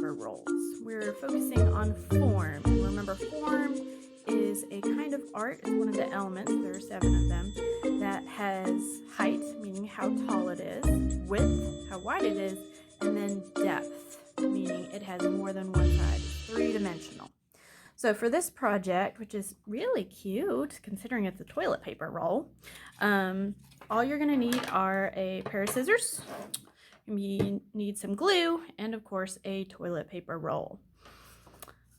paper rolls. We're focusing on form. Remember, form is a kind of art. It's one of the elements, there are 7 of them, that has height, meaning how tall it is, width, how wide it is, and then depth, meaning it has more than one side. It's 3-dimensional. So for this project, which is really cute considering it's a toilet paper roll, all you're going to need are a pair of scissors. You need some glue and, of course, a toilet paper roll.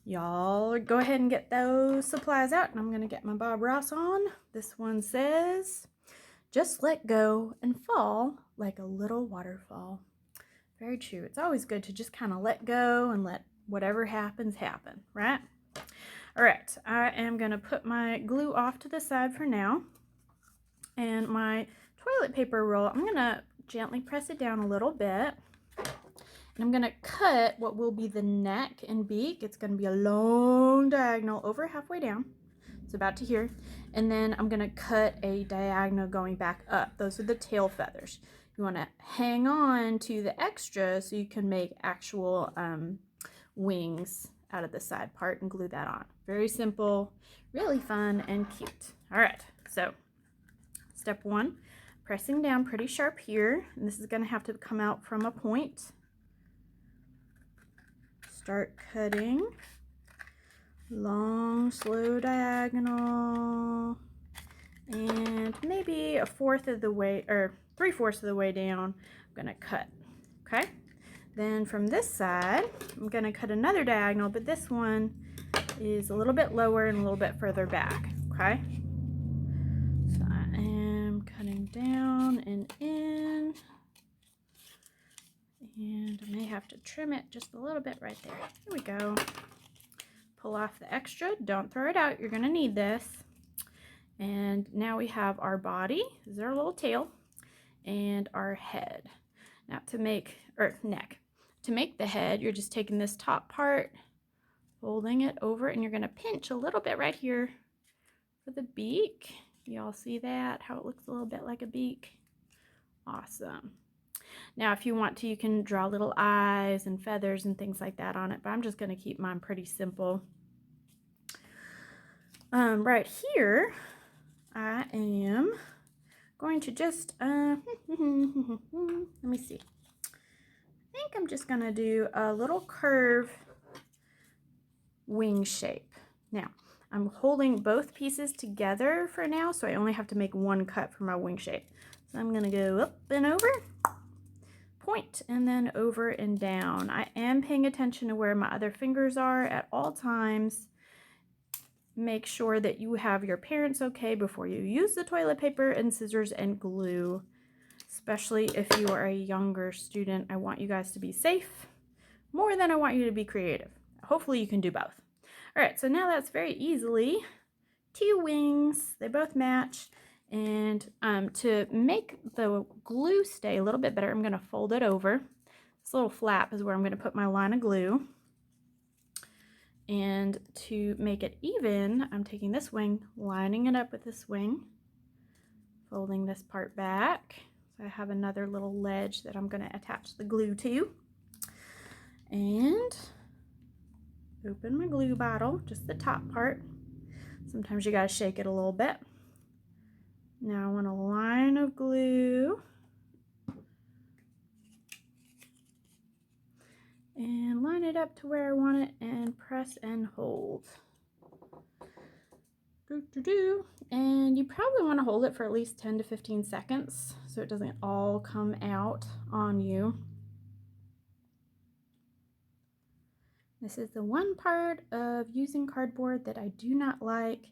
Y'all go ahead and get those supplies out, and I'm going to get my Bob Ross on. This one says, "Just let go and fall like a little waterfall." Very true. It's always good to just kind of let go and let whatever happens happen, right? All right, I am going to put my glue off to the side for now. And my toilet paper roll, I'm going to gently press it down a little bit. And I'm going to cut what will be the neck and beak. It's going to be a long diagonal over halfway down. It's about to here. And then I'm going to cut a diagonal going back up. Those are the tail feathers. You want to hang on to the extra so you can make actual wings out of the side part and glue that on. Very simple, really fun and cute. All right, so step 1, pressing down pretty sharp here, and this is going to have to come out from a point. Start cutting, long, slow diagonal, and maybe 1/4 of the way, or 3/4 of the way down, I'm going to cut, okay? Then from this side, I'm going to cut another diagonal, but this one is a little bit lower and a little bit further back, okay? So I am cutting down and in, and I may have to trim it just a little bit right there. Here we go. Pull off the extra. Don't throw it out. You're going to need this. And now we have our body. This is our little tail. And our head. Now to make, or neck. To make the head, you're just taking this top part, folding it over, and you're going to pinch a little bit right here for the beak. Y'all see that? How it looks a little bit like a beak? Awesome. Now, if you want to, you can draw little eyes and feathers and things like that on it, but I'm just going to keep mine pretty simple. Right here, I am going to just, let me see. I think I'm just going to do a little curve wing shape. Now, I'm holding both pieces together for now, so I only have to make one cut for my wing shape. So I'm going to go up and over, point, and then over and down. I am paying attention to where my other fingers are at all times. Make sure that you have your parents okay before you use the toilet paper and scissors and glue. Especially if you are a younger student, I want you guys to be safe more than I want you to be creative. Hopefully you can do both. All right, so now that's very easily 2 wings. They both match. And to make the glue stay a little bit better, I'm going to fold it over. This little flap is where I'm going to put my line of glue. And to make it even, I'm taking this wing, lining it up with this wing, folding this part back. So I have another little ledge that I'm going to attach the glue to. And open my glue bottle, just the top part. Sometimes you got to shake it a little bit. Now I want a line of glue. And line it up to where I want it and press and hold. And you probably want to hold it for at least 10 to 15 seconds so it doesn't all come out on you. This is the one part of using cardboard that I do not like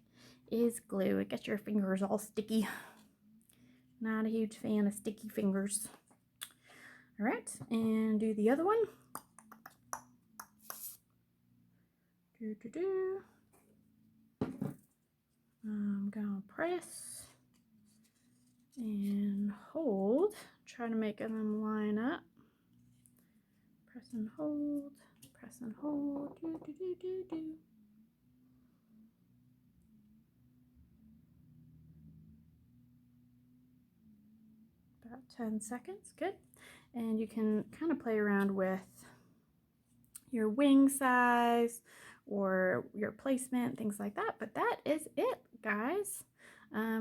is glue. It gets your fingers all sticky. Not a huge fan of sticky fingers. All right, and do the other one. I'm gonna press and hold. Try to make them line up. Press and hold. Press and hold. About 10 seconds, good. And you can kind of play around with your wing size or your placement, things like that. But that is it, guys.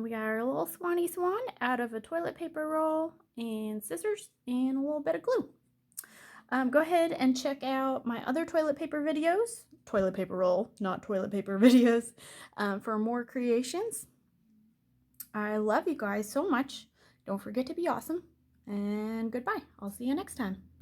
We got our little swanny swan out of a toilet paper roll and scissors and a little bit of glue. Go ahead and check out my other toilet paper videos, toilet paper roll, not toilet paper videos, for more creations. I love you guys so much. Don't forget to be awesome. And goodbye. I'll see you next time.